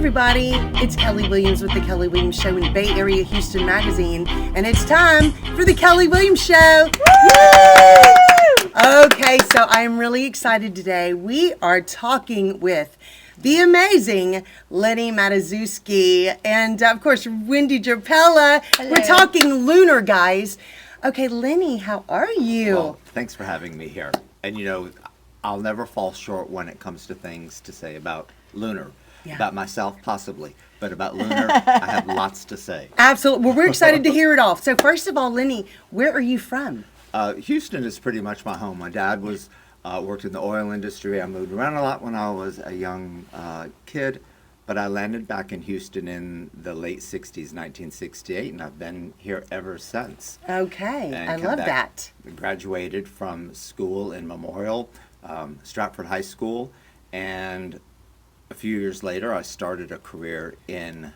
everybody. It's Kelly Williams with The Kelly Williams Show in Bay Area Houston Magazine, and it's time for The Kelly Williams Show. Woo! Okay, so I'm really excited today. We are talking with the amazing Lenny Matuzewski and, of course, Wendy Drapela. Hello. We're talking Lunar, guys. Okay, Lenny, how are you? Well, thanks for having me here. And you know, I'll never fall short when it comes to things to say about Lunar. Yeah. About myself, possibly, but about Lunar, I have lots to say. Absolutely. Well, we're excited to hear it all. So first of all, Lenny, where are you from? Houston is pretty much my home. My dad was worked in the oil industry. I moved around a lot when I was a young kid, but I landed back in Houston in the late 60s, 1968, and I've been here ever since. Okay, And I come love back, that. Graduated from school in Memorial, Stratford High School, and a few years later, I started a career in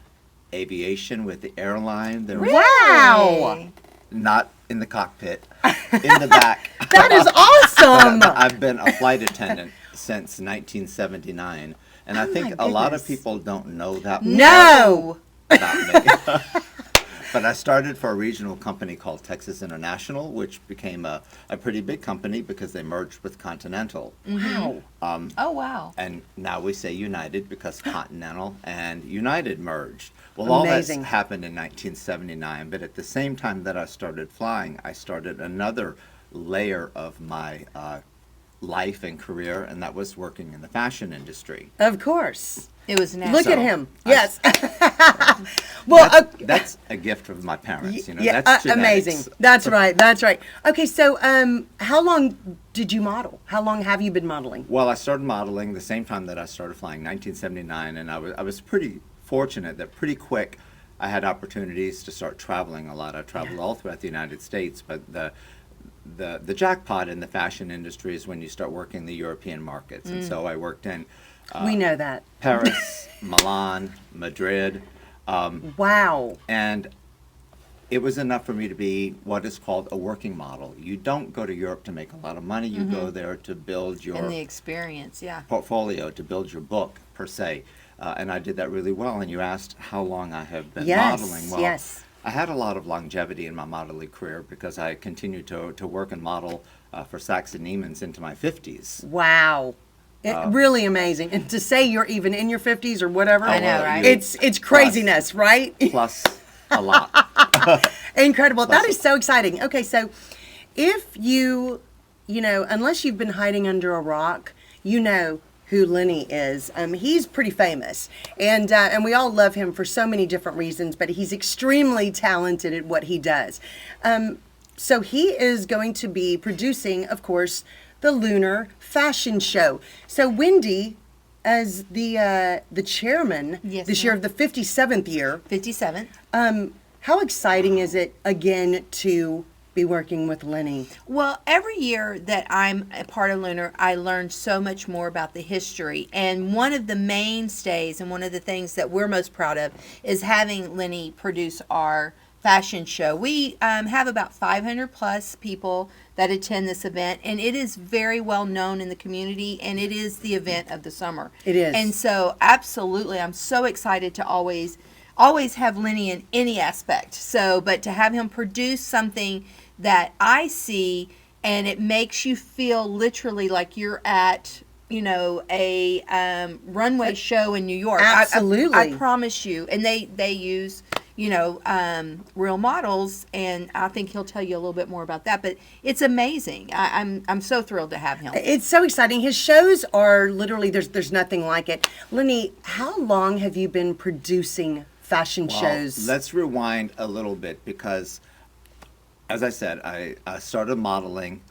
aviation with the airline. There was Wow! not in the cockpit, in the back. That is awesome! I've been a flight attendant since 1979, and I think a lot of goodness. people don't know that No! about me. But I started for a regional company called Texas International, which became a pretty big company because they merged with Continental. Wow. Oh, wow. And now we say United because Continental and United merged. Well, all Amazing. that's happened in 1979, but at the same time that I started flying, I started another layer of my life and career, and that was working in the fashion industry. Of course. It was nasty. Look So, at him. I- Yes. Well, That's a gift from my parents, you know. yeah, That's genetics. amazing. That's right. That's right. Okay, so how long did you model? How long have you been modeling? Well, I started modeling the same time that I started flying, 1979, and I was pretty fortunate that pretty quick I had opportunities to start traveling a lot. I traveled all throughout the United States, but the jackpot in the fashion industry is when you start working the European markets. And so I worked in We know that. Paris, Milan, Madrid, Wow. and it was enough for me to be what is called a working model. You don't go to Europe to make a lot of money. You go there to build your And the experience, yeah. portfolio, to build your book, per se. And I did that really well. And you asked how long I have been Yes, modeling. Well, yes. I had a lot of longevity in my modeling career because I continued to work and model for Saks and Neiman's into my 50s. Wow. Really amazing. And to say you're even in your 50s or whatever. I know, right? It's craziness, right? Plus a lot. Incredible. That Bless is so exciting. Okay, so if unless you've been hiding under a rock, you know who Lenny is. He's pretty famous, and we all love him for so many different reasons, but he's extremely talented at what he does. So he is going to be producing, of course, the Lunar Fashion Show. So Wendy, as the chairman Yes, this year ma'am. of the 57th year, 57th. how exciting is it again to be working with Lenny? Well, every year that I'm a part of Lunar, I learn so much more about the history. And one of the mainstays and one of the things that we're most proud of is having Lenny produce our fashion show. We have about 500 plus people that attend this event, and it is very well known in the community, and it is the event of the summer. It is. And so, absolutely, I'm so excited to always have Lenny in any aspect. So, but to have him produce something that I see and it makes you feel literally like you're at, a runway show in New York. Absolutely. I promise you. And they use, real models, and I think he'll tell you a little bit more about that. But it's amazing. I'm so thrilled to have him. It's so exciting. His shows are literally, there's nothing like it. Lenny, how long have you been producing fashion Well, shows? let's rewind a little bit because, as I said, I started modeling.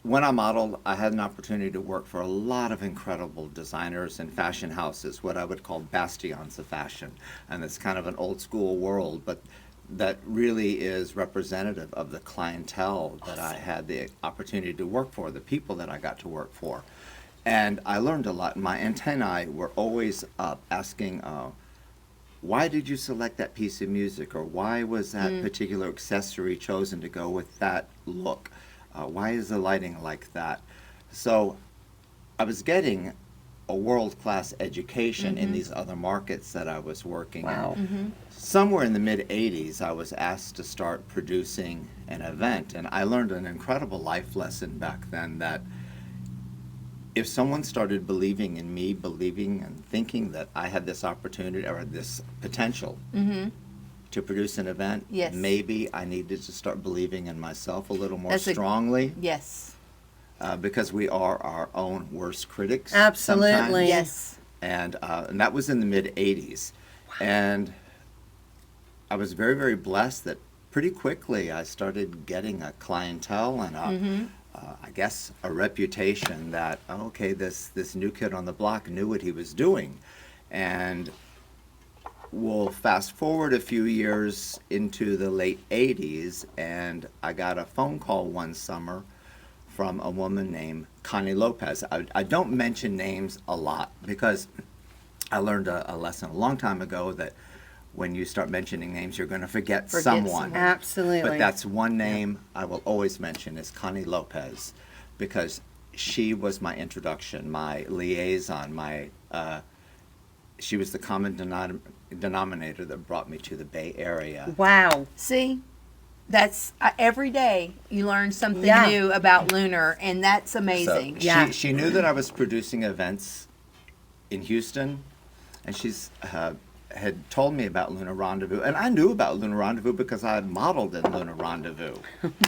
When I modeled, I had an opportunity to work for a lot of incredible designers and fashion houses, what I would call bastions of fashion. And it's kind of an old school world, but that really is representative of the clientele that I had the opportunity to work for, the people that I got to work for. And I learned a lot. My antennae were always up asking, why did you select that piece of music? Or why was that particular accessory chosen to go with that look? Why is the lighting like that? So I was getting a world-class education in these other markets that I was working Wow. in. Somewhere in the mid-'80s, I was asked to start producing an event, and I learned an incredible life lesson back then that if someone started believing in me, believing and thinking that I had this opportunity or this potential to produce an event, Yes. maybe I needed to start believing in myself a little more That's strongly. Yes. Because we are our own worst critics. Absolutely. sometimes. Yes. And that was in the mid-'80s. And I was very, very blessed that pretty quickly I started getting a clientele and I guess a reputation that, okay, this new kid on the block knew what he was doing. And we'll fast forward a few years into the late 80s, and I got a phone call one summer from a woman named Connie Lopez. I don't mention names a lot because I learned a lesson a long time ago that when you start mentioning names, you're going to forget someone. Absolutely. But that's one name I will always mention is Connie Lopez, because she was my introduction, my liaison, she was the common denominator that brought me to the Bay Area. Wow. See, that's every day you learn something Yeah. new about Lunar, and that's amazing. So Yeah. she knew that I was producing events in Houston, and she's had told me about Lunar Rendezvous, and I knew about Lunar Rendezvous because I had modeled in Lunar Rendezvous.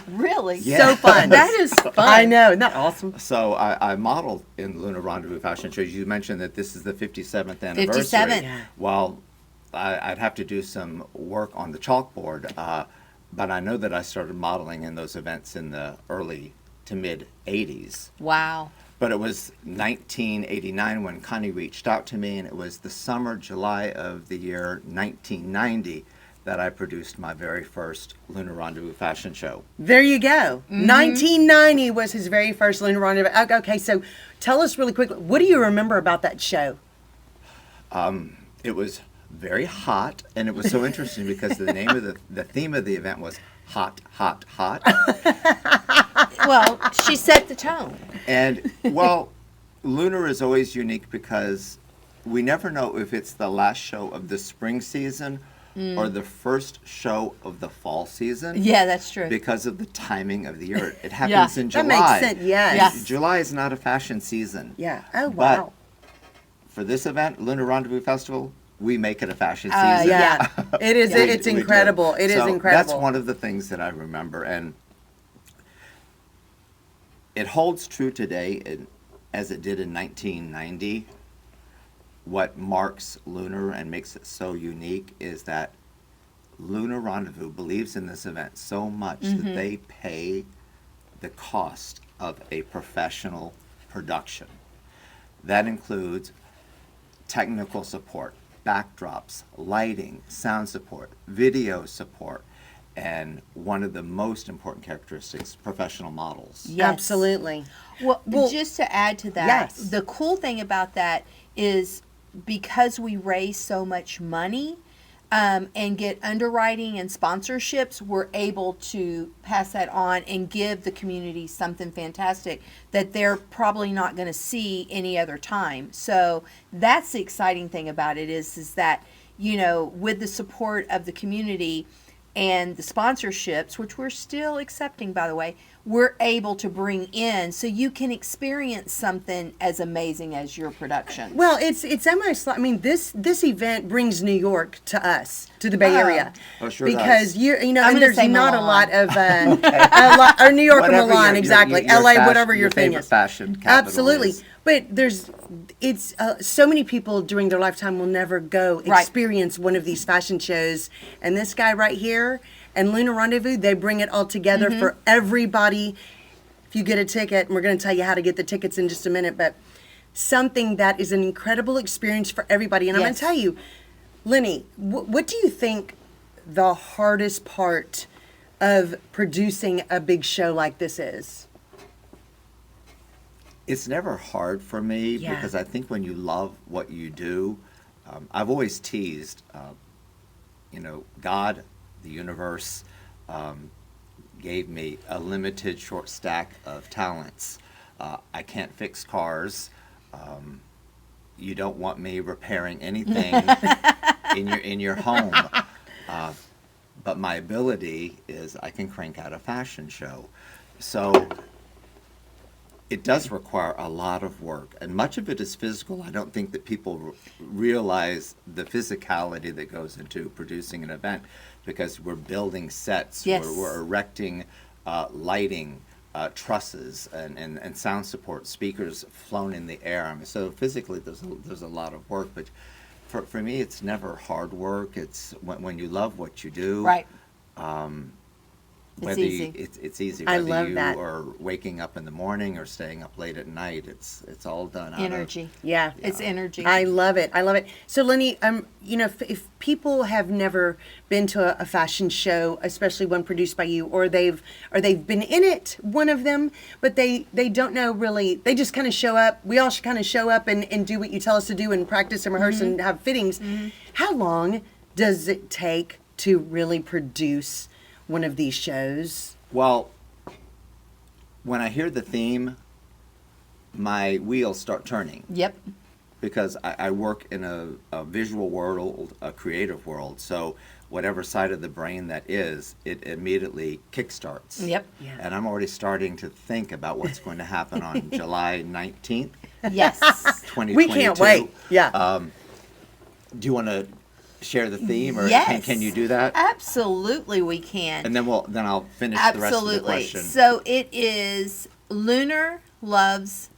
Really? Yeah. So fun. That is fun. I know. Isn't that awesome? So I modeled in Lunar Rendezvous fashion shows. You mentioned that this is the 57th anniversary. 57th. Yeah. Well, I'd have to do some work on the chalkboard, but I know that I started modeling in those events in the early to mid 80s. Wow. But it was 1989 when Connie reached out to me, and it was the summer, July of the year 1990 that I produced my very first Lunar Rendezvous fashion show. There you go. 1990 was his very first Lunar Rendezvous. Okay, so tell us really quickly, what do you remember about that show? It was very hot, and it was so interesting because the name of the theme of the event was Hot, Hot, Hot. Well, she set the tone. And, well, Lunar is always unique because we never know if it's the last show of the spring season or the first show of the fall season. Yeah, that's true. Because of the timing of the year. It happens in That July. makes sense, yes. Yeah. July is not a fashion season. Yeah. Oh, But wow. for this event, Lunar Rendezvous Festival, we make it a fashion season. Yeah. It is. We- It's we do. incredible. It is So incredible. That's one of the things that I remember. And it holds true today as it did in 1990. What marks Lunar and makes it so unique is that Lunar Rendezvous believes in this event so much that they pay the cost of a professional production. That includes technical support, backdrops, lighting, sound support, video support, and one of the most important characteristics, professional models. Yes. Absolutely. Well, Well, just to add to that, yes. the cool thing about that is because we raise so much money and get underwriting and sponsorships, we're able to pass that on and give the community something fantastic that they're probably not going to see any other time. So that's the exciting thing about it is that, you know, with the support of the community and the sponsorships, which we're still accepting, by the way, we're able to bring in so you can experience something as amazing as your production. Well, it's almost like, I mean, this event brings New York to us, to the Bay Oh. Area. Oh, sure Because does. you know, I'm and gonna there's say not a Milan. lot of or New York or Whatever Milan, your- exactly. your LA, fashion- whatever your thing favorite is. fashion capital Absolutely. is. But it's so many people during their lifetime will never go Right. experience one of these fashion shows. And this guy right here and Lunar Rendezvous, they bring it all together for everybody. If you get a ticket, and we're going to tell you how to get the tickets in just a minute, but something that is an incredible experience for everybody. And I'm going Yes. to tell you, Lenny, what do you think the hardest part of producing a big show like this is? It's never hard for me Yeah. because I think when you love what you do, I've always teased, God, the universe, gave me a limited short stack of talents. I can't fix cars. you don't want me repairing anything in your home. But my ability is I can crank out a fashion show. So it does require a lot of work, and much of it is physical. I don't think that people realize the physicality that goes into producing an event, because we're building sets, Yes. we're erecting lighting, trusses, and sound support, speakers flown in the air. I mean, so physically there's a lot of work, but for me it's never hard work. It's when you love what you do. Right. Whether easy. It's easy. I Whether love you that. are waking up in the morning or staying up late at night, it's all done out Energy. Yeah. It's energy. I love it. I love it. So, Lenny, you know, if people have never been to a fashion show, especially one produced by you, or they've been in it, one of them, but they don't know really, they just kind of show up. We all should kind of show up and do what you tell us to do and practice and rehearse and have fittings. How long does it take to really produce one of these shows? Well, when I hear the theme, my wheels start turning, Yep. because I work in a visual world, a creative world. So whatever side of the brain that is, it immediately kickstarts. Yep. Yeah. And I'm already starting to think about what's going to happen on July 19th, Yes. 2022. We can't wait. Yeah. Do you want to share the theme, or Yes. can you do that? Absolutely, we can. And then I'll finish the rest of the Absolutely. question. So it is Lunar Loves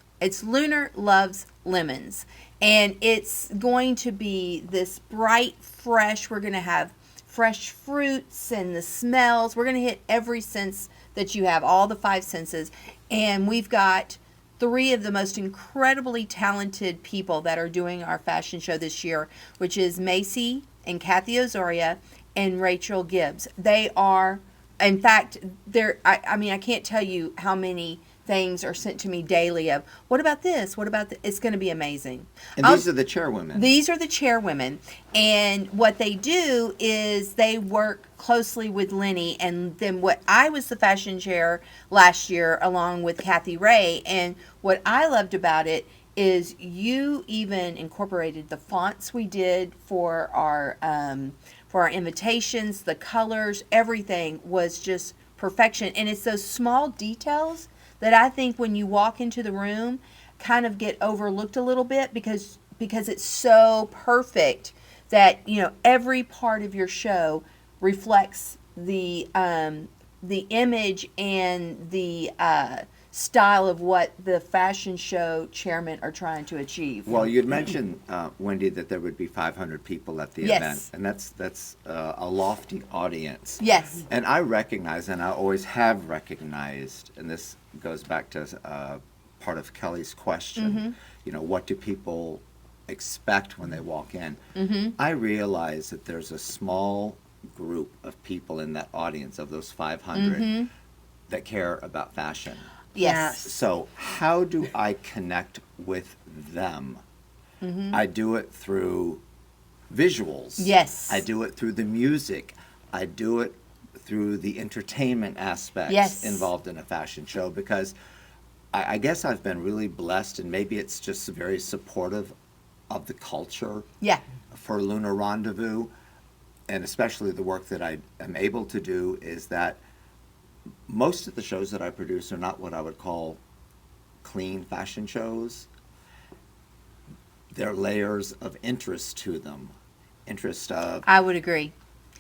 Lemons. And it's going to be this bright, fresh, we're going to have fresh fruits and the smells. We're going to hit every sense that you have, all the 5 senses. And we've got 3 of the most incredibly talented people that are doing our fashion show this year, which is Macy and Kathy Ozoria and Rachel Gibbs. They are, in fact, I mean, I can't tell you how many things are sent to me daily of, what about this? What about this? It's going to be amazing. And these are the chairwomen. These are the chairwomen. And what they do is they work closely with Lenny. And then I was the fashion chair last year along with Kathy Ray. And what I loved about it is you even incorporated the fonts we did for our invitations, the colors, everything was just perfection. And it's those small details that I think when you walk into the room kind of get overlooked a little bit because it's so perfect that, you know, every part of your show reflects the image and the style of what the fashion show chairmen are trying to achieve. Well, you'd mentioned, Wendy, that there would be 500 people at the Yes. event, and that's a lofty audience. Yes. And I recognize, and I always have recognized, and this goes back to part of Kelly's question, you know, what do people expect when they walk in? I realize that there's a small group of people in that audience, of those 500, that care about fashion. Yes. So how do I connect with them? I do it through visuals. Yes. I do it through the music. I do it through the entertainment aspects Yes. involved in a fashion show, because I guess I've been really blessed, and maybe it's just very supportive of the culture Yeah. for Lunar Rendezvous, and especially the work that I am able to do, is that most of the shows that I produce are not what I would call clean fashion shows. There are layers of interest to them. Interest of, I would agree.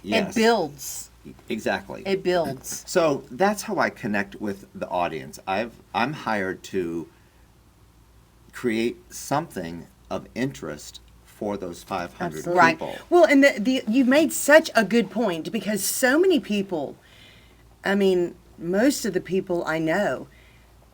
yes. It builds. Exactly. It builds. So that's how I connect with the audience. I'm hired to create something of interest for those 500 Absolutely. Right. people. Well, and you made such a good point, because so many people, I mean, most of the people I know,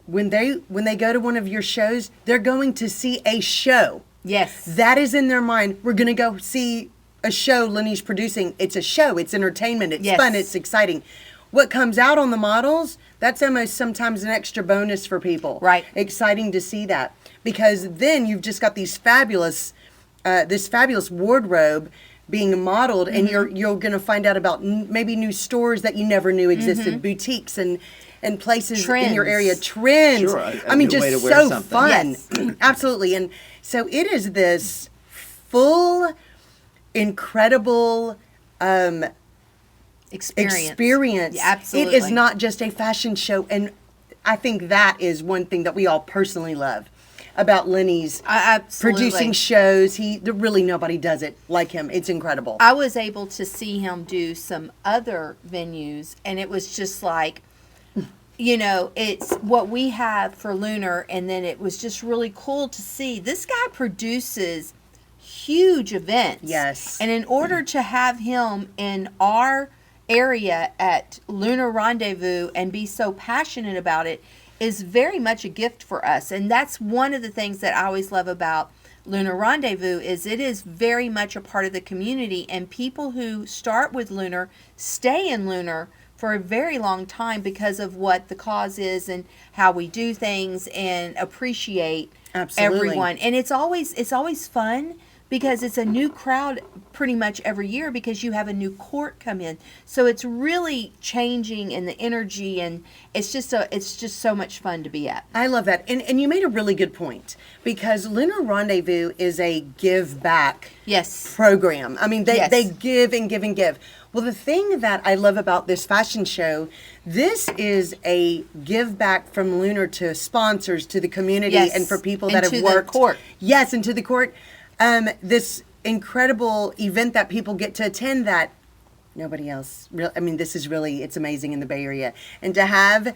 when they go to one of your shows, they're going to see a show. Yes. That is in their mind. We're going to go see a show Lenny's producing. It's a show. It's entertainment. It's Yes. fun. It's exciting. What comes out on the models, that's almost sometimes an extra bonus for people. Right. Exciting to see that, because then you've just got these fabulous, this fabulous wardrobe being modeled, and you're going to find out about maybe new stores that you never knew existed, boutiques and places in your area, trends. Sure, I mean, new way just to wear so something. fun. Yes. Absolutely. And so it is this full, incredible experience. Yeah, absolutely. It is not just a fashion show, and I think that is one thing that we all personally love about Lenny's Absolutely. producing shows. Really nobody does it like him. It's incredible. I was able to see him do some other venues, and it was just like, it's what we have for Lunar, and then it was just really cool to see this guy produces huge events. Yes. And in order to have him in our area at Lunar Rendezvous and be so passionate about it is very much a gift for us. And that's one of the things that I always love about Lunar Rendezvous is it is very much a part of the community, and people who start with Lunar stay in Lunar for a very long time because of what the cause is and how we do things and appreciate Absolutely. everyone. And it's always fun because it's a new crowd pretty much every year because you have a new court come in. So it's really changing in the energy, and it's just so much fun to be at. I love that. And you made a really good point, because Lunar Rendezvous is a give back Yes. program. I mean, Yes. they give and give and give. Well, the thing that I love about this fashion show, this is a give back from Lunar to sponsors, to the community, Yes. and for people And that have to the worked. court. Yes, and to the court. This incredible event that people get to attend that nobody else. I mean, this is really, it's amazing in the Bay Area. And to have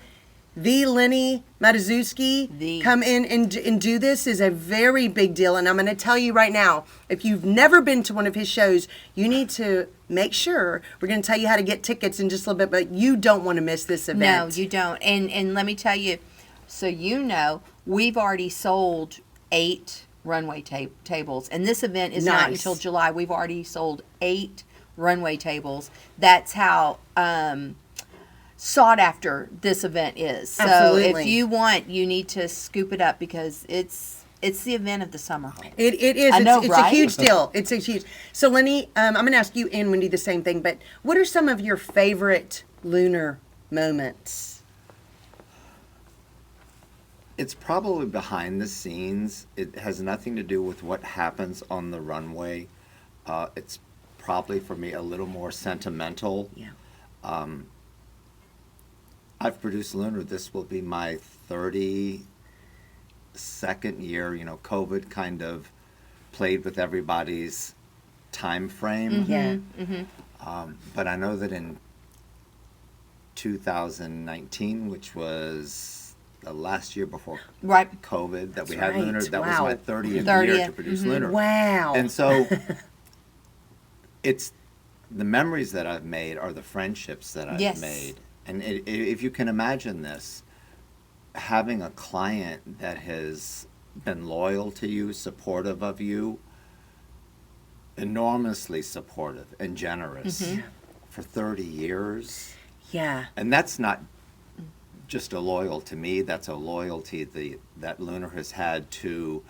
the Lenny Matuzewski come in and do this is a very big deal. And I'm going to tell you right now, if you've never been to one of his shows, you need to make sure. We're going to tell you how to get tickets in just a little bit, but you don't want to miss this event. No, you don't. And let me tell you, so we've already sold 8 runway tables, and this event is not Nice. until July. We've already sold 8 runway tables. That's how sought after this event is. So Absolutely. if you want, you need to scoop it up because it's the event of the summer. It is. I know, it's right? a huge deal. It's a huge. So Lenny, I'm going to ask you and Wendy the same thing, but what are some of your favorite Lunar moments? It's probably behind the scenes. It has nothing to do with what happens on the runway. It's probably for me a little more sentimental. Yeah. I've produced Lunar. This will be my 32nd year. COVID kind of played with everybody's time frame. Yeah. But I know that in 2019, which was the last year before Right. COVID, that we That's had Lunar, right. that Wow. was my 30th 30th. year to produce Lunar. Wow. And so it's the memories that I've made are the friendships that I've Yes. made. And if you can imagine this, having a client that has been loyal to you, supportive of you, enormously supportive and generous for 30 years. Yeah. And that's not just a loyal to me, that's a loyalty that Lunar has had to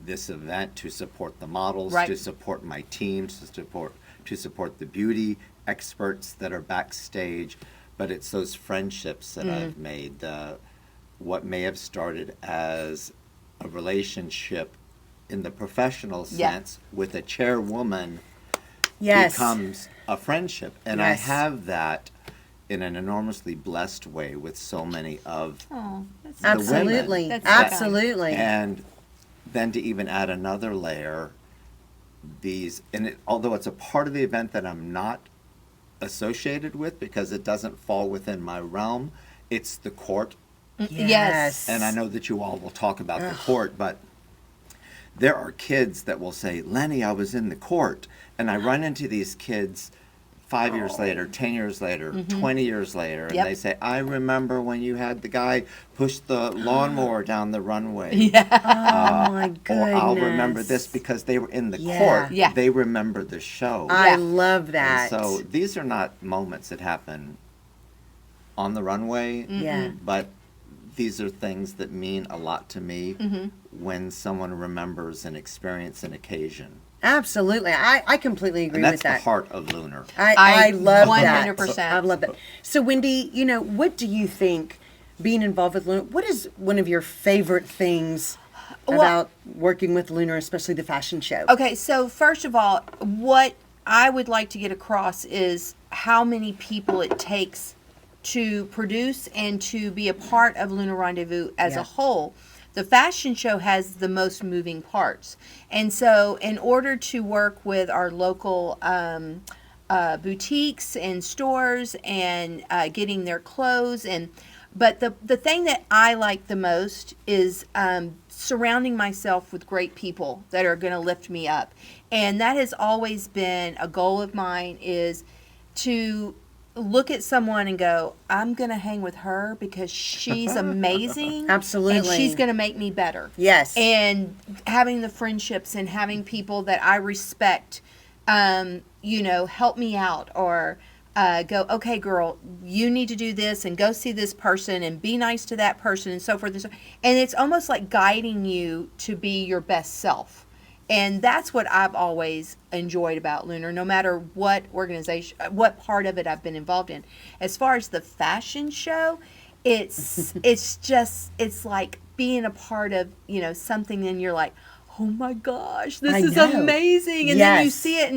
this event, to support the models, Right. to support my team, to support the beauty experts that are backstage. But it's those friendships that I've made. What may have started as a relationship in the professional sense with a chairwoman Yes. becomes a friendship. And Yes. I have that in an enormously blessed way with so many of Oh, that's the Absolutely. women. That's Absolutely. And then to even add another layer, although it's a part of the event that I'm not associated with because it doesn't fall within my realm, it's the court. Yes. And I know that you all will talk about the court, but there are kids that will say, Lenny, I was in the court. And I run into these kids 5 years later, 10 years later, 20 years later, and Yep. they say, I remember when you had the guy push the lawnmower down the runway. Oh my Or goodness. I'll remember this because they were in the Yeah. court. Yeah. They remember the show. I Yeah. love And that. so these are not moments that happen on the runway, Yeah. but these are things that mean a lot to me when someone remembers an experience, an occasion. Absolutely. I completely agree And that's with the that. heart of Lunar. I love that. 100%. I love that. So, Wendy, what do you think being involved with Lunar, what is one of your favorite things about working with Lunar, especially the fashion show? Okay, so first of all, what I would like to get across is how many people it takes to produce and to be a part of Lunar Rendezvous as Yeah. a whole. The fashion show has the most moving parts. And so, in order to work with our local boutiques and stores and getting their clothes, but the thing that I like the most is surrounding myself with great people that are going to lift me up. And that has always been a goal of mine, is to look at someone and go, I'm going to hang with her because she's amazing. Absolutely. And she's going to make me better. Yes. And having the friendships and having people that I respect, help me out, or go, okay, girl, you need to do this, and go see this person and be nice to that person, and so forth and so. And it's almost like guiding you to be your best self. And that's what I've always enjoyed about Lunar, no matter what organization, what part of it I've been involved in. As far as the fashion show, it's like being a part of, something, and you're like, oh my gosh, this is know. amazing. And then you Yes. see it,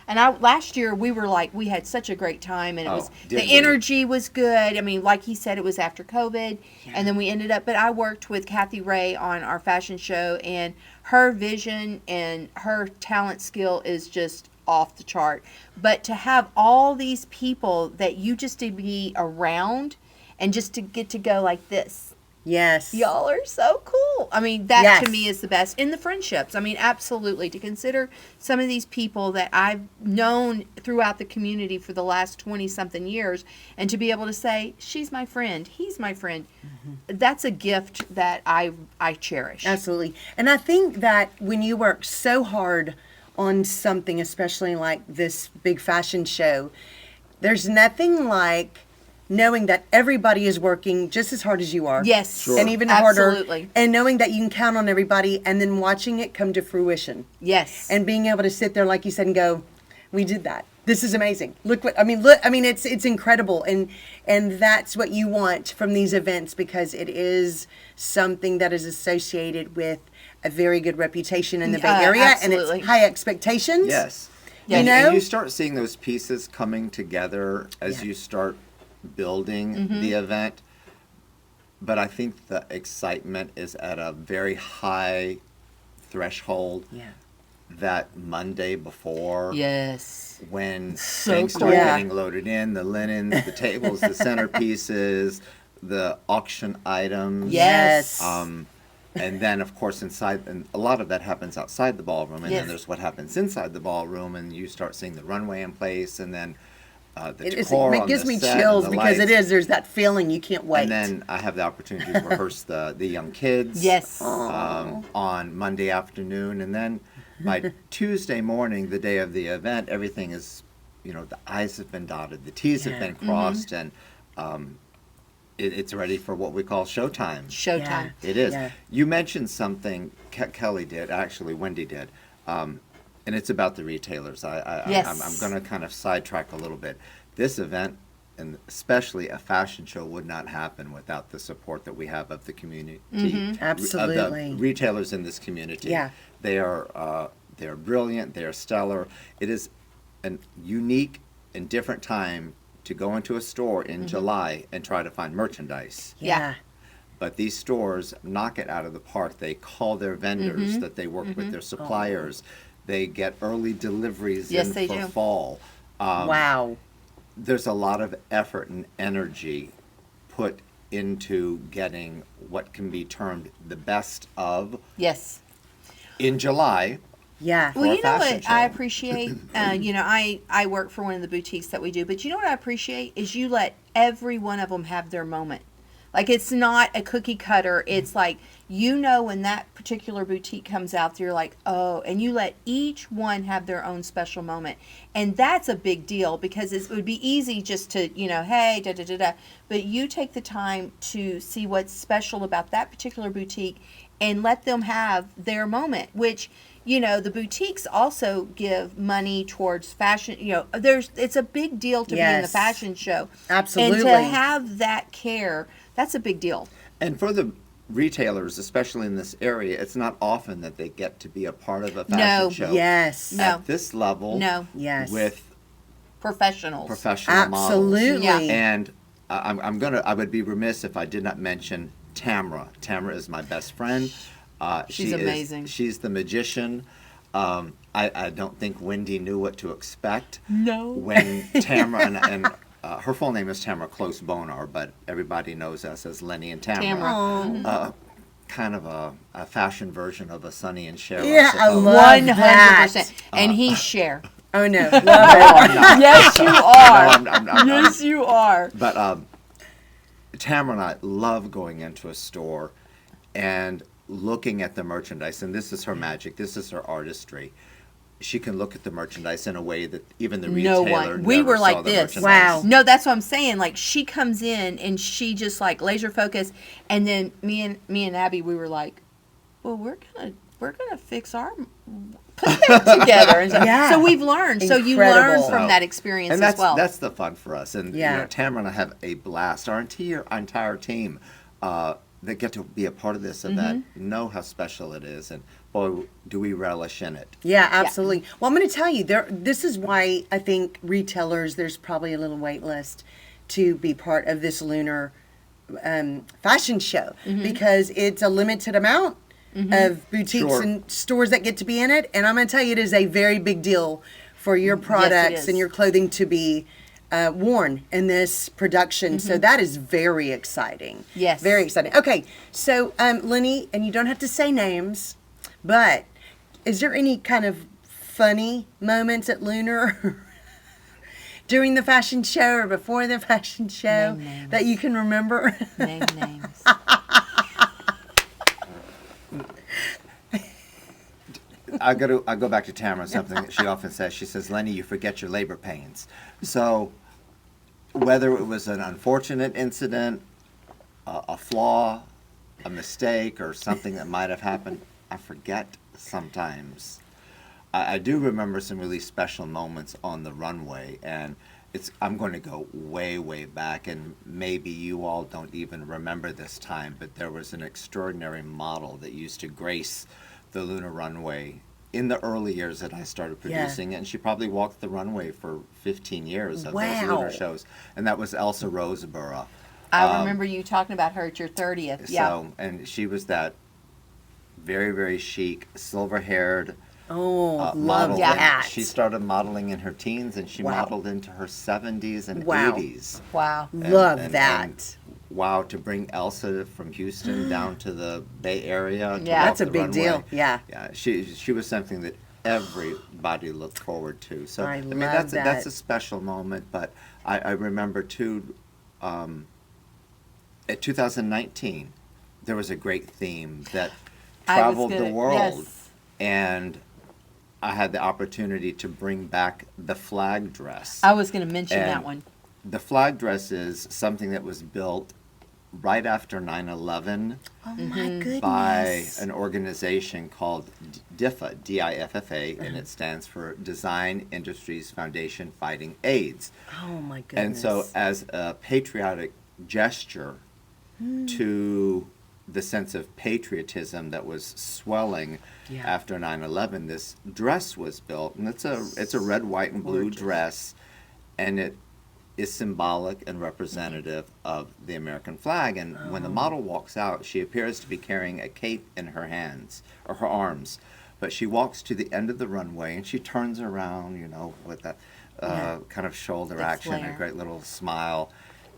and last year we had such a great time, and it was, did the we? energy was good. I mean, like he said, it was after COVID, and then we ended up, but I worked with Kathy Ray on our fashion show, and her vision and her talent skill is just off the chart. But to have all these people that you just to be around, and just to get to go like this, Yes. y'all are so cool. I mean, that Yes. to me is the best. In the friendships, I mean, absolutely. To consider some of these people that I've known throughout the community for the last 20-something years, and to be able to say, she's my friend, he's my friend, that's a gift that I cherish. Absolutely. And I think that when you work so hard on something, especially like this big fashion show, there's nothing like knowing that everybody is working just as hard as you are. Yes. Sure. And even harder. Absolutely. And knowing that you can count on everybody, and then watching it come to fruition. Yes. And being able to sit there, like you said, and go, we did that. This is amazing. Look, it's incredible. And that's what you want from these events, because it is something that is associated with a very good reputation in the Bay Area, absolutely. and it's high expectations. Yes. You And know? you start seeing those pieces coming together as you start building the event. But I think the excitement is at a very high threshold. Yeah. That Monday before, Yes. when So things start cool. getting loaded in, the linens, the tables, the centerpieces, the auction items. Yes. And then, of course, inside, and a lot of that happens outside the ballroom, and Yes. then there's what happens inside the ballroom, and you start seeing the runway in place, and then the It decor on gives the me set chills, and the because lights. there's that feeling you can't wait. And then I have the opportunity to rehearse the young kids. Yes. On Monday afternoon, and then by Tuesday morning, the day of the event, everything is, the I's have been dotted, the T's have been crossed, and it's ready for what we call showtime. Showtime. It is. Yeah. You mentioned something Kelly did, actually Wendy did, and it's about the retailers. Yes. I'm going to kind of sidetrack a little bit. This event, and especially a fashion show, would not happen without the support that we have of the community, of Absolutely. the retailers in this community. Yeah. They're brilliant. They are stellar. It is a unique and different time to go into a store in July and try to find merchandise. Yeah. But these stores knock it out of the park. They call their vendors that they work with, their suppliers. They get early deliveries Yes, in they for do. fall. Wow. There's a lot of effort and energy put into getting what can be termed the best of Yes. in July. Yeah. Well, a you know fashion what I show. appreciate? I work for one of the boutiques that we do, but you know what I appreciate is you let every one of them have their moment. Like, it's not a cookie cutter. It's like, when that particular boutique comes out, you're like, oh, and you let each one have their own special moment. And that's a big deal, because it would be easy just to, hey, da-da-da-da. But you take the time to see what's special about that particular boutique and let them have their moment, which, the boutiques also give money towards fashion. It's a big deal to be in the Yes. fashion show. Absolutely. And to have that care, that's a big deal. And for the retailers, especially in this area, it's not often that they get to be a part of a fashion show. Yes. No. At this level. No. Yes. With Professionals. professional models. Absolutely. Yeah. And I would be remiss if I did not mention Tamra. Tamra is my best friend. She's amazing. She's the magician. I don't think Wendy knew what to expect. No. When Tamra and her full name is Tamra Close Bonar, but everybody knows us as Lenny and Tamra. Tamra. Kind of a fashion version of a Sonny and Cher. Yeah, I suppose. love that. 100%. And he's Cher. Oh no. Love No, it. I'm not. Yes, you are. I'm- Yes, you are. But Tamara and I love going into a store and looking at the merchandise, and this is her magic. This is her artistry. She can look at the merchandise in a way that even the No retailer one. We never were saw like the this. merchandise. Wow. No, that's what I'm saying. Like, she comes in and she just like laser focus, and then me and Abby, we were like, well, we're gonna fix our put that together. And so, Yeah. so we've learned. So you learn Incredible. from that experience And as well. that's the fun for us. And Yeah. Tamara and I have a blast. Our entire team that get to be a part of this event know how special it is, and boy, do we relish in it. Yeah, absolutely. Well, I'm going to tell you, this is why I think retailers, there's probably a little wait list to be part of this Lunar fashion show, because it's a limited amount of boutiques Sure. and stores that get to be in it. And I'm going to tell you, it is a very big deal for your products is. and your clothing to be worn in this production. So that is very exciting. Yes. Very exciting. Okay, so Lenny, and you don't have to say names, but is there any kind of funny moments at Lunar during the fashion show or before the fashion show Name names. that you can remember? Name names. I go back to Tamara, something that she often says. She says, Lenny, you forget your labor pains. So whether it was an unfortunate incident, a flaw, a mistake, or something that might have happened, I forget sometimes. I do remember some really special moments on the runway, and I'm going to go way, way back, and maybe you all don't even remember this time, but there was an extraordinary model that used to grace the Lunar runway in the early years that I started producing it, and she probably walked the runway for 15 years of those Wow. Lunar shows, and that was Elsa Roseborough. I remember you talking about her at your 30th. Yeah. So, and she was that very, very chic, silver-haired Love model. that. She started modeling in her teens, and she Wow. modeled into her 70s and Wow. 80s. Wow. Love And that. wow, to bring Elsa from Houston down to the Bay Area. To Yeah. walk That's a the big runway. deal. Yeah. Yeah, she was something that everybody looked forward to. So I mean, love that's that. a special moment. But I remember too, at 2019, there was a great theme that I was traveled the gonna- world, yes. and I had the opportunity to bring back the flag dress. I was going to mention And that one. The flag dress is something that was built right after 9/11 Oh my goodness. by an organization called DIFFA, D-I-F-F-A, and it stands for Design Industries Foundation Fighting AIDS. Oh my goodness. And so as a patriotic gesture to the sense of patriotism that was swelling Yeah. after 9/11, this dress was built, and it's a red, white, and blue Gorgeous. dress, and it is symbolic and representative of the American flag. And when the model walks out, she appears to be carrying a cape in her hands or her arms, but she walks to the end of the runway and she turns around, with that kind of shoulder The action, a flare. great little smile.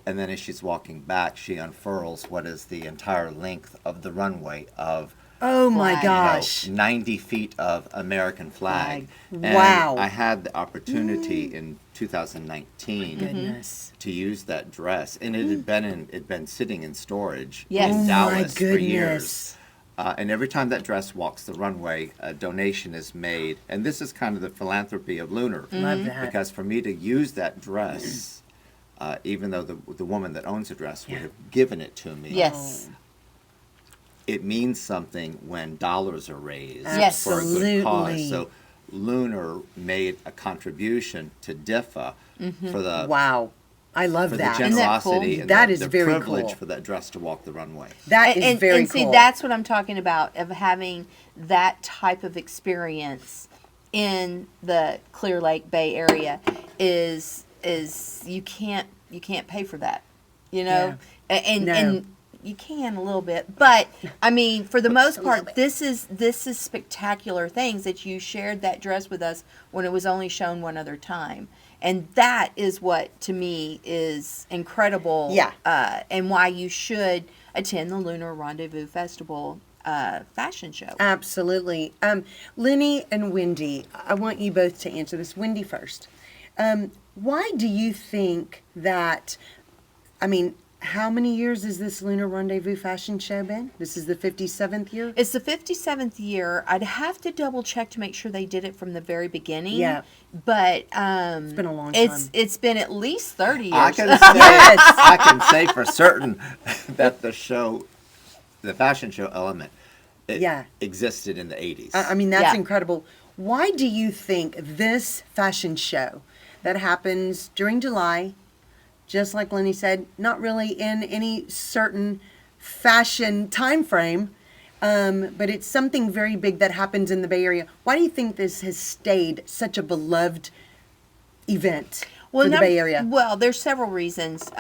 And then as she's walking back, she unfurls what is the entire length of the runway of Oh my Flag. gosh. 90 feet of American flag. And Wow. I had the opportunity in 2019 Goodness. to use that dress, and it had been sitting in storage Yes. in Oh my Dallas for goodness. years. And every time that dress walks the runway, a donation is made. And this is kind of the philanthropy of Lunar. Love that. Because for me to use that dress, even though the woman that owns the dress would have given it to me, Yes. it means something when dollars are raised Yes. for a good cause. Absolutely. So Lunar made a contribution to DIFA for the Wow. I love for the that. Isn't that cool? generosity and That the, is the very privilege cool. for that dress to walk the runway. That is and, very and see, cool. that's what I'm talking about, of having that type of experience in the Clear Lake Bay area is you can't pay for that, you know. And No. and you can a little bit, but I mean, for the most A little part, bit. this is spectacular things that you shared that dress with us when it was only shown one other time. And that is what, to me, is incredible. Yeah. And why you should attend the Lunar Rendezvous Festival fashion show. Absolutely. Lenny and Wendy, I want you both to answer this. Wendy first. Why do you think that, I mean, how many years has this Lunar Rendezvous fashion show been? This is the 57th year? It's the 57th year. I'd have to double check to make sure they did it from the very beginning. Yeah. But It's been a long time. It's been at least 30 years. I can say, Yes. I can say for certain that the fashion show element, Yeah. existed in the 80s. I mean, that's Yeah. incredible. Why do you think this fashion show that happens during July, just like Lenny said, not really in any certain fashion time frame, but it's something very big that happens in the Bay Area. Why do you think this has stayed such a beloved event for the Bay Area? Well, there's several reasons.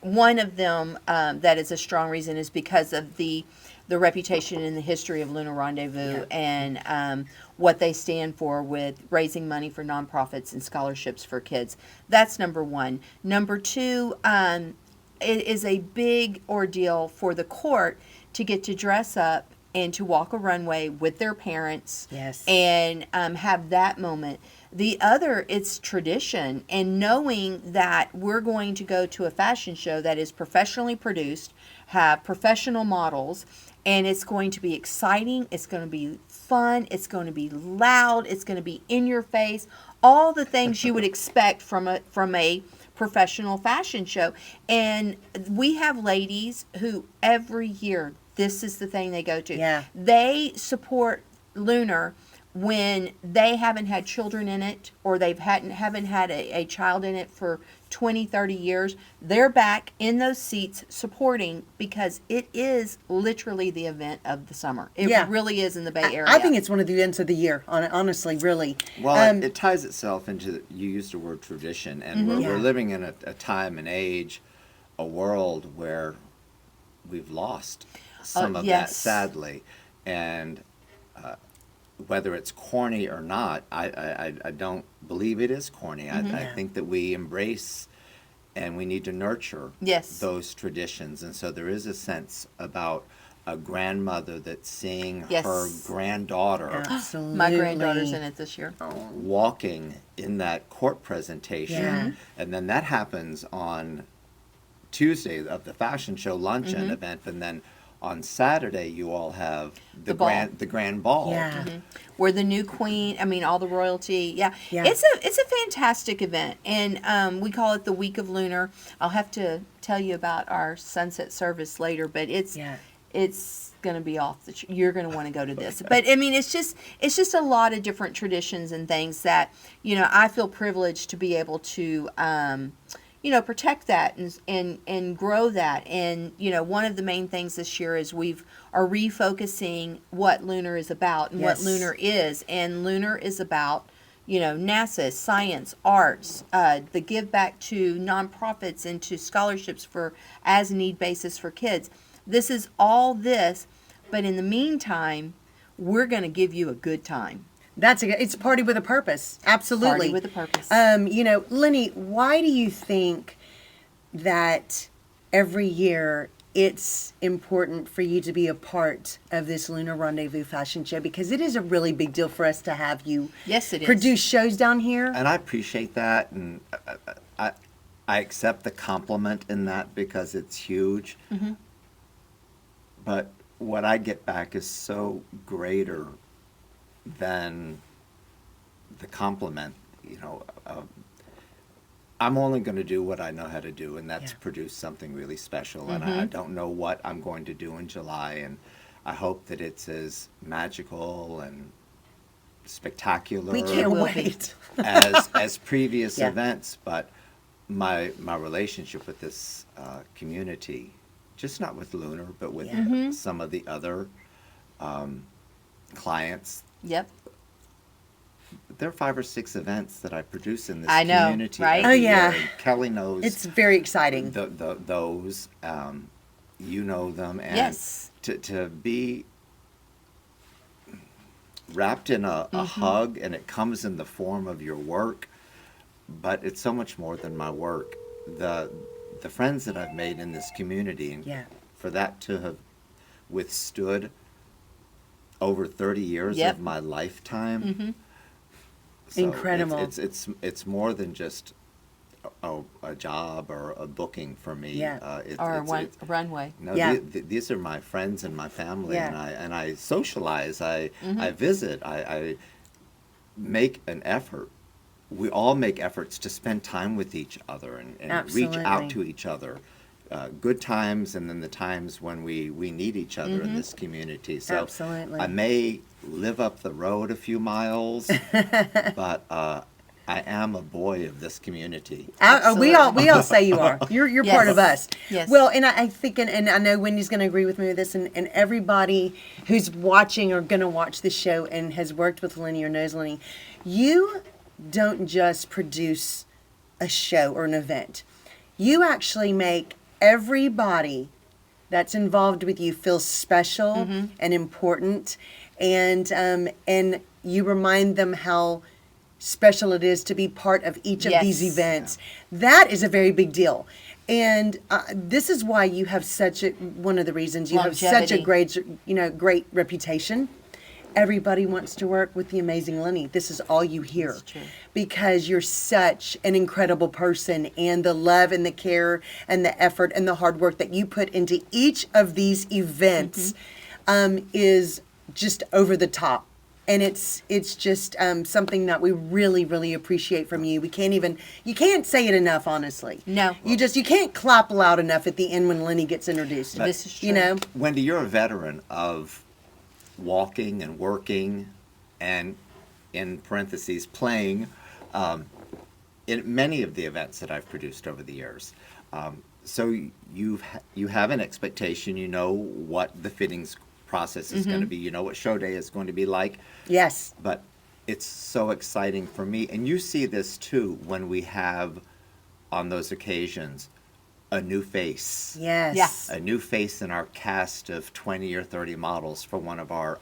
One of them that is a strong reason is because of the reputation and the history of Lunar Rendezvous and what they stand for with raising money for nonprofits and scholarships for kids. That's number one. Number two, it is a big ordeal for the court to get to dress up and to walk a runway with their parents. Yes. And have that moment. The other, it's tradition, and knowing that we're going to go to a fashion show that is professionally produced, have professional models, and it's going to be exciting, it's going to be fun, it's going to be loud, it's going to be in your face, all the things you would expect from a professional fashion show. And we have ladies who every year, this is the thing they go to. Yeah. They support Lunar when they haven't had children in it, or they haven't had a child in it for 20, 30 years. They're back in those seats supporting, because it is literally the event of the summer. It really is in the Bay Area. I think it's one of the events of the year, honestly, really. Well, it ties itself into, you used the word tradition, and Yeah. we're living in a time and age, a world where we've lost some of that, yes. sadly. And whether it's corny or not, I don't believe it is corny. I think that we embrace and we need to nurture Yes. those traditions. And so there is a sense about a grandmother that's seeing Yes. her granddaughter Absolutely. My granddaughter's in it this year. walking in that court presentation. Yeah. And then that happens on Tuesday of the fashion show luncheon event, and then on Saturday you all have the ball. grand ball. Yeah. We're the new queen. I mean, all the royalty. Yeah. Yeah. It's a fantastic event, and we call it the Week of Lunar. I'll have to tell you about our sunset service later, but it's going to be off you're going to want to go to this. But I mean, it's just a lot of different traditions and things that, you know, I feel privileged to be able to protect that and grow that. And, you know, one of the main things this year is are refocusing what Lunar is about and what Yes. Lunar is. And Lunar is about, you know, NASA, science, arts, the give back to nonprofits and to scholarships for as need basis for kids. This is all this, but in the meantime, we're going to give you a good time. It's a party with a purpose. Absolutely. Party with a purpose. Lenny, why do you think that every year it's important for you to be a part of this Lunar Rendezvous fashion show? Because it is a really big deal for us to have you Yes, it is. produce shows down here. And I appreciate that, and I accept the compliment in that because it's huge. But what I get back is so greater than the compliment. You know, I'm only going to do what I know how to do, and that's Yeah. produce something really special. And I don't know what I'm going to do in July, and I hope that it's as magical and spectacular We can't will be. wait. as previous Yeah. events, but my relationship with this community, just not with Lunar, but with Yeah. some of the other clients. Yep. There are 5 or 6 events that I produce in this I know, community. right? every Oh, yeah. year, and Kelly knows It's very exciting. those. You know them, and Yes. to be wrapped in a hug, and it comes in the form of your work, but it's so much more than my work. The friends that I've made in this community, and Yeah. for that to have withstood over 30 years Yep. of my lifetime. So Incredible. It's more than just a job or a booking for me. Yeah. Or a runway. No, Yeah. these are my friends and my family, Yeah. and I socialize. I visit. I make an effort. We all make efforts to spend time with each other and reach out Absolutely. to each other. Good times, and then the times when we need each other in this community. So Absolutely. I may live up the road a few miles, but I am a boy of this community. We all say you are. You're part of us. Yes. Well, and I think, and I know Wendy's going to agree with me with this, and everybody who's watching or going to watch this show and has worked with Lenny or knows Lenny, you don't just produce a show or an event. You actually make everybody that's involved with you feel special and important, and you remind them how special it is to be part of each of these Yes. events. That is a very big deal. And this is why you have one of the reasons you have such a Longevity. great reputation. Everybody wants to work with the amazing Lenny. This is all you hear. That's true. Because you're such an incredible person, and the love and the care and the effort and the hard work that you put into each of these events is just over the top. And it's just something that we really, really appreciate from you. You can't say it enough, honestly. No. You can't clap loud enough at the end when Lenny gets introduced. This is true. You know? Wendy, you're a veteran of walking and working, and in parentheses playing in many of the events that I've produced over the years. So you have an expectation. You know what the fittings process is going to be. You know what show day is going to be like. Yes. But it's so exciting for me, and you see this too when we have on those occasions a new face. Yes. Yes. A new face in our cast of 20 or 30 models for one of our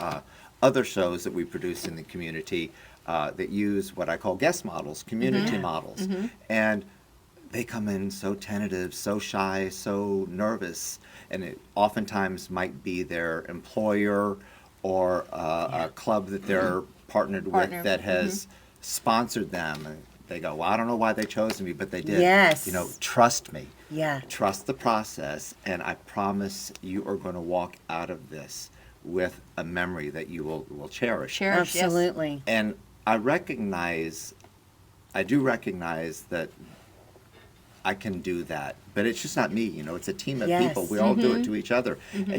other shows that we produce in the community that use what I call guest models, community models. And they come in so tentative, so shy, so nervous, and it oftentimes might be their employer or a club that they're partnered with that has sponsored them. And they go, well, I don't know why they chose me, but they did. Yes. You know, trust me. Yeah. Trust the process, and I promise you are going to walk out of this with a memory that you will cherish. Cherish, yes. Absolutely. And I do recognize that I can do that, but it's just not me, you know, it's a team of Yes. people. We all do it to each other. And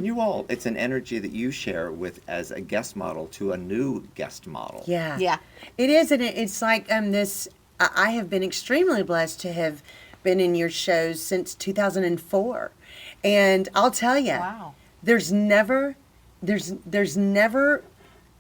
it's an energy that you share with as a guest model to a new guest model. Yeah. Yeah. It is, and it's like I have been extremely blessed to have been in your shows since 2004. And I'll tell you, Wow. there's never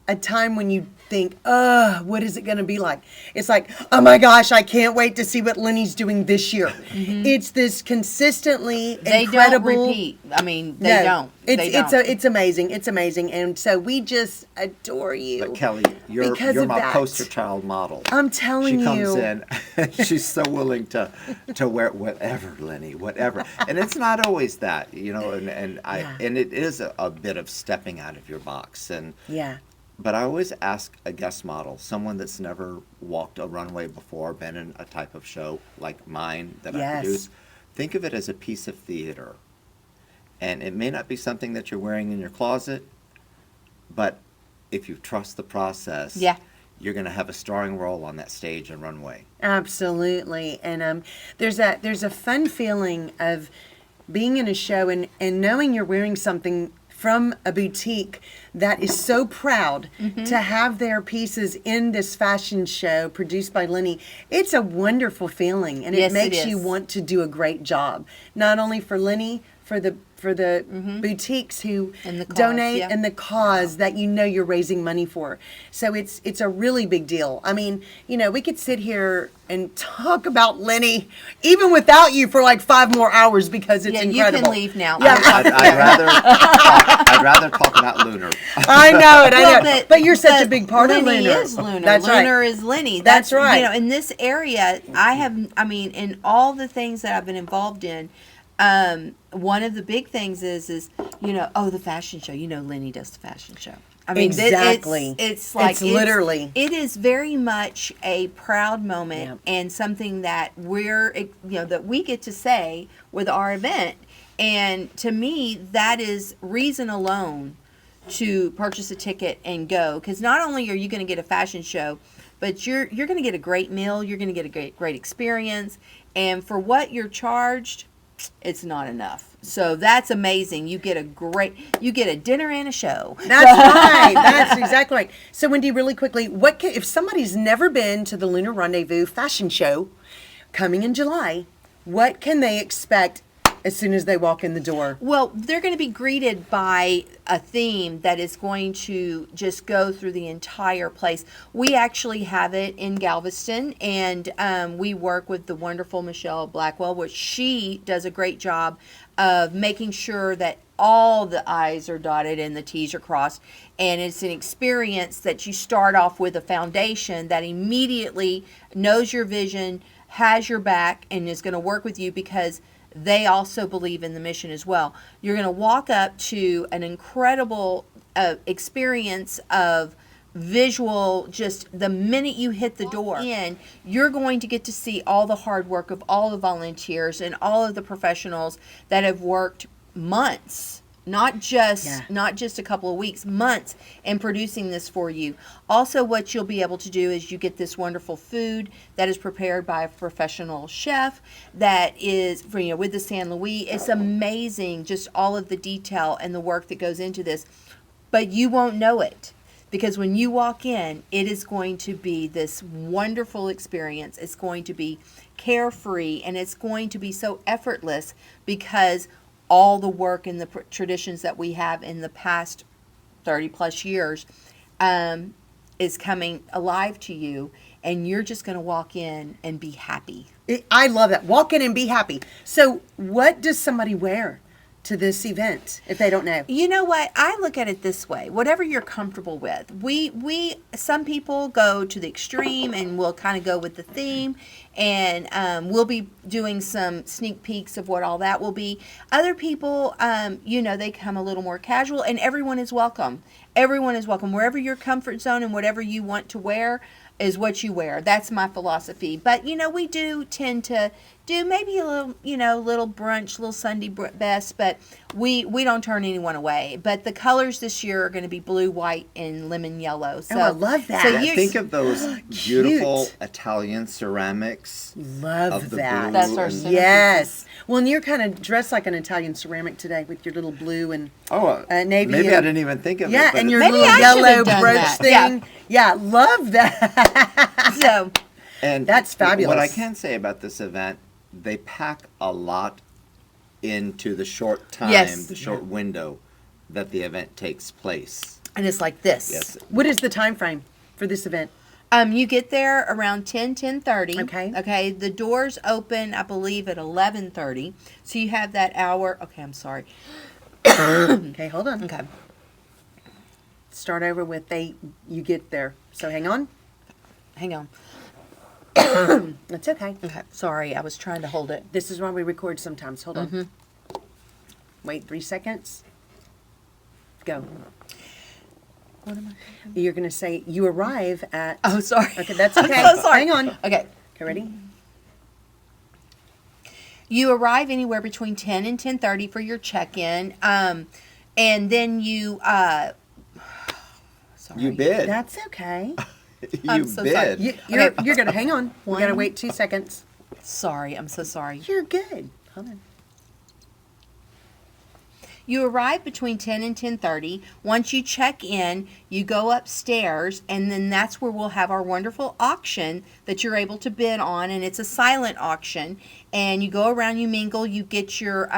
a time when you think, what is it going to be like? It's like, oh my gosh, I can't wait to see what Lenny's doing this year. It's this consistently They incredible. don't repeat. I mean, they don't. It's amazing. It's amazing. And so we just adore you. But Kelly, you're Because of my that. poster child model. I'm telling she comes you. in, she's so willing to wear whatever, Lenny, whatever. And it's not always that, you know, and Yeah. it is a bit of stepping out of your box. Yeah. But I always ask a guest model, someone that's never walked a runway before, been in a type of show like mine that I Yes. produce, think of it as a piece of theater. And it may not be something that you're wearing in your closet, but if you trust the process, Yeah. you're going to have a starring role on that stage and runway. Absolutely. And there's a fun feeling of being in a show and knowing you're wearing something from a boutique that is so proud to have their pieces in this fashion show produced by Lenny. It's a wonderful feeling, and Yes, it makes it you is. want to do a great job, not only for Lenny, for the boutiques who And the cause, donate yeah. and the cause that you know you're raising money for. So it's a really big deal. I mean, you know, we could sit here and talk about Lenny even without you for like 5 more hours because it's Yeah, incredible. you can leave now. Yeah. I'd rather talk about Lunar. I know it. I know. Well, but you're such a big part of Lenny Lunar. is Lunar. That's Lunar right. is Lenny. That's right. You know, in this area, I mean, in all the things that I've been involved in, one of the big things is you know, the fashion show. You know, Lenny does the fashion show. I mean, Exactly. It's like It's literally. it is very much a proud moment Yep. and something that that we get to say with our event. And to me, that is reason alone to purchase a ticket and go, because not only are you going to get a fashion show, but you're going to get a great meal, you're going to get a great experience, and for what you're charged, it's not enough. So that's amazing. You get a dinner and a show. That's right. That's exactly right. So, Wendy, really quickly, if somebody's never been to the Lunar Rendezvous fashion show coming in July, what can they expect as soon as they walk in the door? Well, they're going to be greeted by a theme that is going to just go through the entire place. We actually have it in Galveston, and we work with the wonderful Michelle Blackwell, which she does a great job of making sure that all the I's are dotted and the T's are crossed. And it's an experience that you start off with a foundation that immediately knows your vision, has your back, and is going to work with you because they also believe in the mission as well. You're going to walk up to an incredible experience of visual. Just the minute you hit the door in, you're going to get to see all the hard work of all the volunteers and all of the professionals that have worked months, not just a couple of weeks, months in producing this for you. Also, what you'll be able to do is you get this wonderful food that is prepared by a professional chef that is, with the San Luis. It's amazing, just all of the detail and the work that goes into this. But you won't know it, because when you walk in, it is going to be this wonderful experience. It's going to be carefree, and it's going to be so effortless because all the work and the traditions that we have in the past 30 plus years is coming alive to you, and you're just going to walk in and be happy. I love that. Walk in and be happy. So what does somebody wear to this event if they don't know? You know what? I look at it this way. Whatever you're comfortable with. Some people go to the extreme and we'll kind of go with the theme, and we'll be doing some sneak peeks of what all that will be. Other people, they come a little more casual, and everyone is welcome. Everyone is welcome. Wherever your comfort zone and whatever you want to wear is what you wear. That's my philosophy. But, we do tend to do maybe a little, little brunch, little Sunday best, but we don't turn anyone away. But the colors this year are going to be blue, white, and lemon yellow. So, I love that. So you Think of those beautiful Cute. Italian ceramics. Love of the that. blue That's our and- center. Yes. Well, and you're kind of dressed like an Italian ceramic today with your little blue and navy. Maybe and, I didn't even think of it. Yeah, but and your Maybe little I should yellow have done brooch that. thing. Yeah, love that. So And That's fabulous. What I can say about this event, they pack a lot into the short time, Yes. the short window that the event takes place. and it's like this. Yes. What is the time frame for this event? You get there around 10:30. Okay. Okay. The doors open, I believe, at 11:30. So you have that hour. Okay, I'm sorry. Okay, hold on. Okay. Start over with you get there. So hang on. Hang on. That's okay. Okay. Sorry, I was trying to hold it. This is why we record sometimes. Hold on. Wait 3 seconds. Go. What am I? You're going to say you arrive at. Oh, sorry. Okay, that's okay. I'm so sorry. Hang on. Okay. Okay, ready? You arrive anywhere between 10 and 10:30 for your check-in. And then you sorry. You bid. That's okay. You I'm so bid. sorry. You're Okay. going to hang on. We got to One. wait 2 seconds. Sorry, I'm so sorry. You're good. Hold on. You arrive between 10 and 10:30. Once you check in, you go upstairs, and then that's where we'll have our wonderful auction that you're able to bid on, and it's a silent auction. And you go around, you mingle, you get your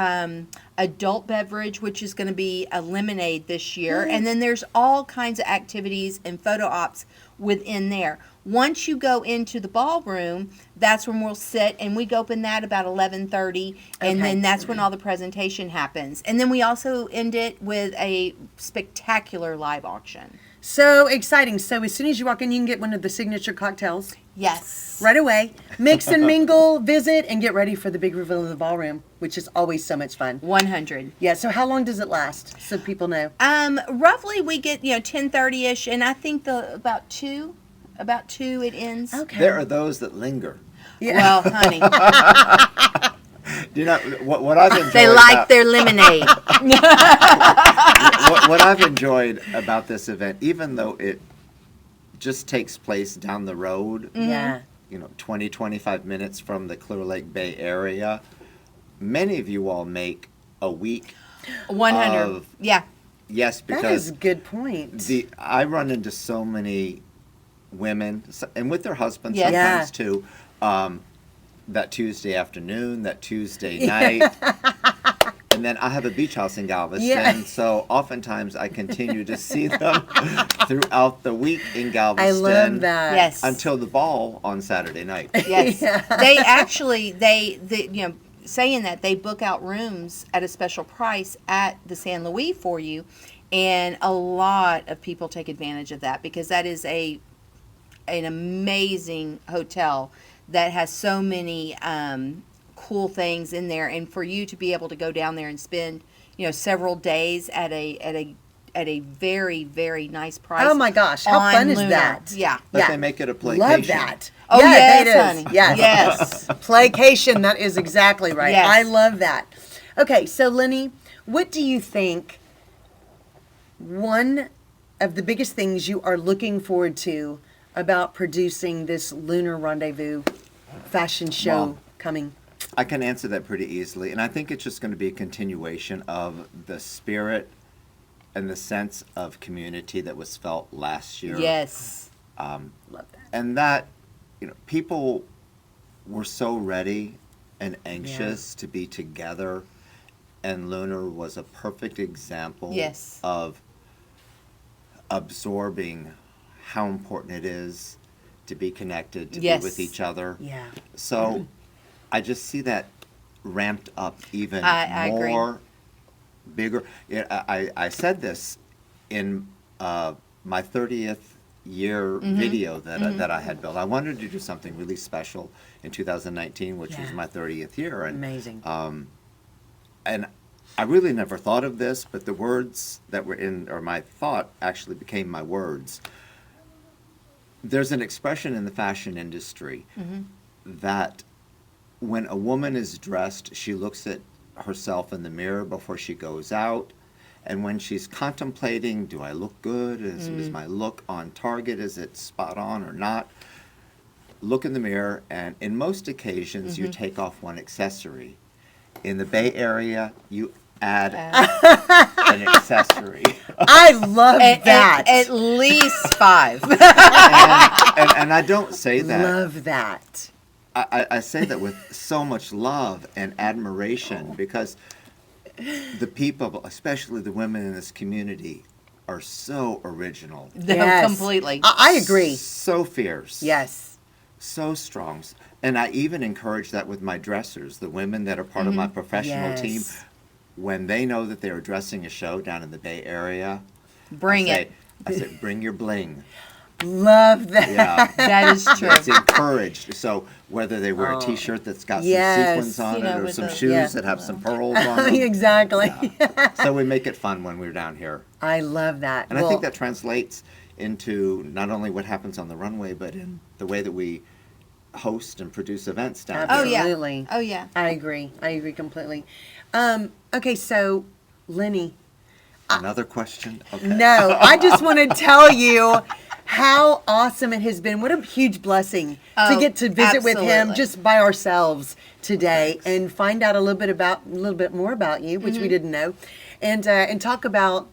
adult beverage, which is going to be a lemonade this year. And then there's all kinds of activities and photo ops within there. Once you go into the ballroom, that's when we'll sit, and we open that about 11:30, and then that's when all the presentation happens. And then we also end it with a spectacular live auction. So exciting. So as soon as you walk in, you can get one of the signature cocktails Yes. right away. Mix and mingle, visit, and get ready for the big reveal in the ballroom, which is always so much fun. 100. Yeah, so how long does it last, so people know? Roughly we get 10:30ish, and I think about two it ends. Okay. There are those that linger. Yeah. Well, honey, Do you know what I've enjoyed? they like their lemonade. What I've enjoyed about this event, even though it just takes place down the road, Yeah. 20, 25 minutes from the Clear Lake Bay area, many of you all make a week. 100. Of- Yeah. Yes, That is because a good point. I run into so many women, and with their husbands Yes. sometimes too, that Tuesday afternoon, that Tuesday night. And then I have a beach house in Galveston, Yeah. so oftentimes I continue to see them throughout the week in Galveston. I love that. Yes. Until the ball on Saturday night. Yes. Yeah. They actually saying that they book out rooms at a special price at the San Luis for you, and a lot of people take advantage of that because that is an amazing hotel that has so many cool things in there, and for you to be able to go down there and spend several days at a very, very nice price. Oh my gosh, how on fun is Lunar. that? Yeah. But they make it a playcation. Love that. Oh, yeah, yes, it is. honey. Yes. Yes. Playcation, that is exactly right. Yes. I love that. Okay, so Lenny, what do you think one of the biggest things you are looking forward to about producing this Lunar Rendezvous fashion show Well, coming? I can answer that pretty easily, and I think it's just going to be a continuation of the spirit and the sense of community that was felt last year. Yes. Love that. And that, people were so ready and anxious to be together, and Lunar was a perfect example Yes. of absorbing how important it is to be connected, to Yes. be with each other. Yeah. So I just see that ramped up even I agree. more, bigger. Yeah, I said this in my 30th year video that I had built. I wanted to do something really special in 2019, which was Yeah. my 30th year. And, Amazing. and I really never thought of this, but the words that were in, or my thought actually became my words. There's an expression in the fashion industry that when a woman is dressed, she looks at herself in the mirror before she goes out. And when she's contemplating, do I look good? Is my look on target? Is it spot on or not? Look in the mirror, and in most occasions, you take off one accessory. In the Bay Area, you add an accessory. I love that. At least 5. And I don't say that. Love that. I say that with so much love and admiration because the people, especially the women in this community, are so original, Yes. Completely. I agree. so fierce, Yes. so strong. And I even encourage that with my dressers, the women that are part of my professional team. Yes. When they know that they're dressing a show down in the Bay Area, Bring I it. said, bring your bling. Love that. Yeah. That is true. It's encouraged. So whether they wear a T-shirt that's got Yes. some sequins on it, or with some the- shoes Yeah. that have some pearls on them, Exactly. so we make it fun when we're down here. I love that. And I think that translates into not only what happens on the runway, but in the way that we host and produce events down Oh, here. yeah. Absolutely. Oh, yeah. I agree. I agree completely. Okay, so Lenny, Another question? Okay. no, I just want to tell you how awesome it has been. What a huge blessing to Oh, get to visit with him absolutely. just by ourselves today and find out a little bit more about you, which we didn't know, and talk about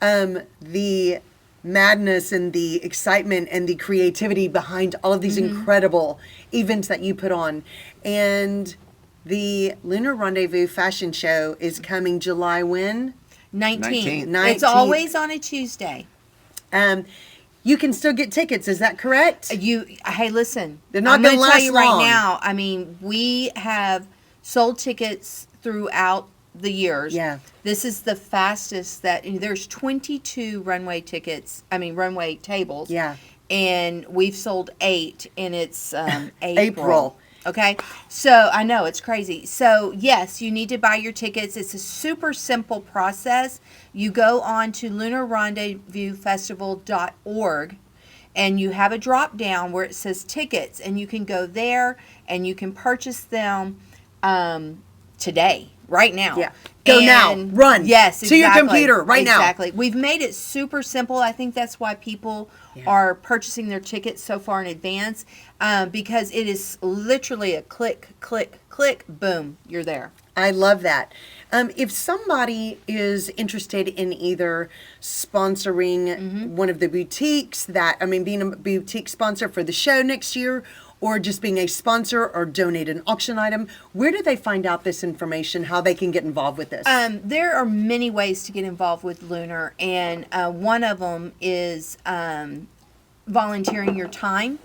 the madness and the excitement and the creativity behind all of these incredible events that you put on. And the Lunar Rendezvous fashion show is coming July when? 19. 19th. It's always on a Tuesday. You can still get tickets, is that correct? Hey, listen. They're not I'm gonna gonna tell you last right long. now. I mean, we have sold tickets throughout the years. Yeah. This is the fastest there's 22 runway tables. Yeah. And we've sold 8, and it's April. April. Okay, so I know it's crazy. So yes, you need to buy your tickets. It's a super simple process. You go on to lunarrendezvousfestival.org, and you have a drop down where it says tickets, and you can go there and you can purchase them today, right now. Yeah. Go now. Run. Yes, To your computer right now. Exactly. We've made it super simple. I think that's why people are purchasing their tickets so far in advance, because it is literally a click, click, click, boom, you're there. I love that. If somebody is interested in either sponsoring one of the boutiques being a boutique sponsor for the show next year, or just being a sponsor or donate an auction item, where do they find out this information, how they can get involved with this? There are many ways to get involved with Lunar, and one of them is volunteering your time,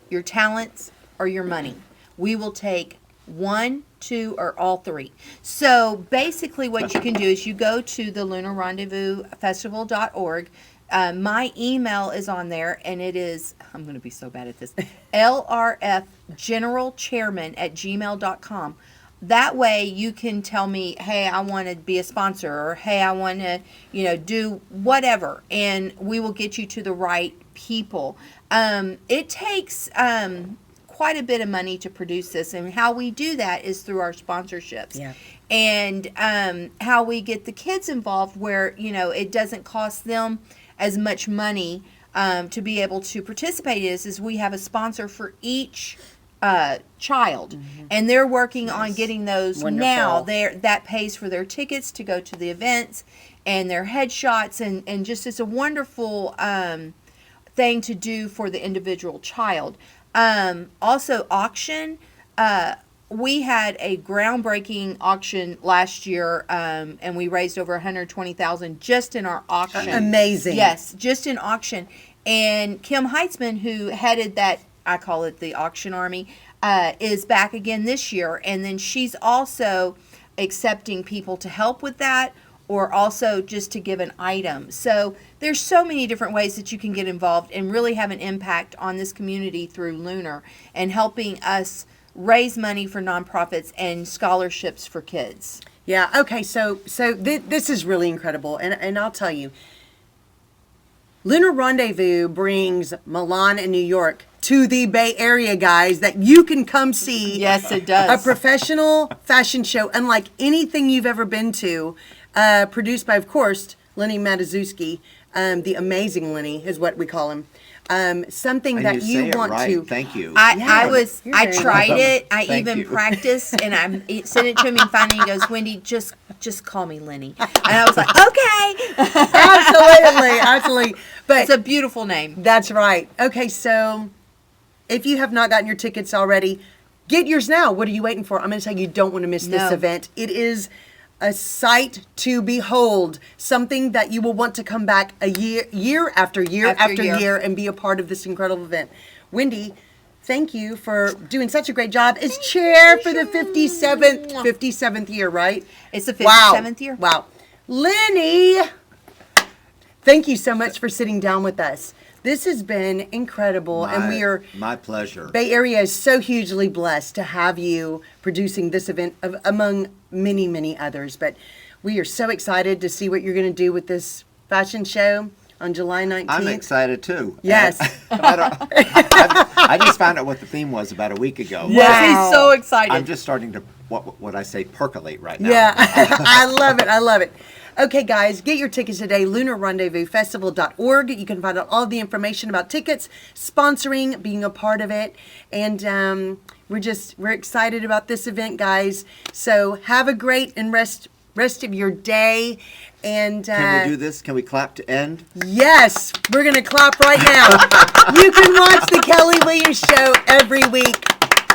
your talents, or your money. We will take 1, 2, or all 3. So basically what you can do is you go to the lunarrendezvousfestival.org. My email is on there, and it is, I'm going to be so bad at this, lrfgeneralchairman@gmail.com. That way you can tell me, hey, I want to be a sponsor, or hey, I want to, do whatever, and we will get you to the right people. It takes quite a bit of money to produce this, and how we do that is through our sponsorships. Yeah. And how we get the kids involved, where it doesn't cost them as much money to be able to participate is we have a sponsor for each child, and they're working on getting those now. That pays for their tickets to go to the events and their headshots, and just it's a wonderful thing to do for the individual child. Also, auction. We had a groundbreaking auction last year, and we raised over $120,000 just in our auction. Amazing. Yes, just in auction. And Kim Heitzman, who headed that, I call it the auction army, is back again this year. And then she's also accepting people to help with that, or also just to give an item. So there's so many different ways that you can get involved and really have an impact on this community through Lunar and helping us raise money for nonprofits and scholarships for kids. Yeah. Okay. So this is really incredible, and I'll tell you, Lunar Rendezvous brings Milan and New York to the Bay Area, guys, that you can come see. Yes, it does. A professional fashion show unlike anything you've ever been to, produced by, of course, Lenny Matuzewski. The amazing Lenny is what we call him. Something And that you say it want right. to. Thank you. I You're tried very it. I Thank even you. practiced, and I sent it to him, and finally he goes, Wendy, just call me Lenny. And I was like, okay. Absolutely. But It's a beautiful name. that's right. Okay, so if you have not gotten your tickets already, get yours now. What are you waiting for? I'm going to tell you don't want to miss this No. event. It is a sight to behold, something that you will want to come back year after year After year. year and be a part of this incredible event. Wendy, thank you for doing such a great job as chair for the 57th year, right? It's the 57th year. Wow. Lenny, thank you so much for sitting down with us. This has been incredible, and we are My pleasure. Bay Area is so hugely blessed to have you producing this event among many, many others. But we are so excited to see what you're going to do with this fashion show on July 19th. I'm excited too. Yes. I just found out what the theme was about a week ago. Yes, Wow. he's so excited. I'm just starting to what I say percolate right now. Yeah, I love it. Okay, guys, get your tickets today, lunarrendezvousfestival.org. You can find out all the information about tickets, sponsoring, being a part of it. And we're excited about this event, guys. So have a great and rest of your day. And Can we do this? Can we clap to end? yes, we're going to clap right now. You can watch the Kelly Williams Show every week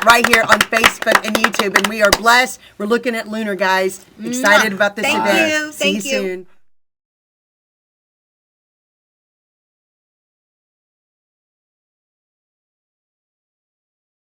right here on Facebook and YouTube. And we are blessed. We're looking at Lunar, guys. Excited about this Thank event. you. See you Thank you. soon.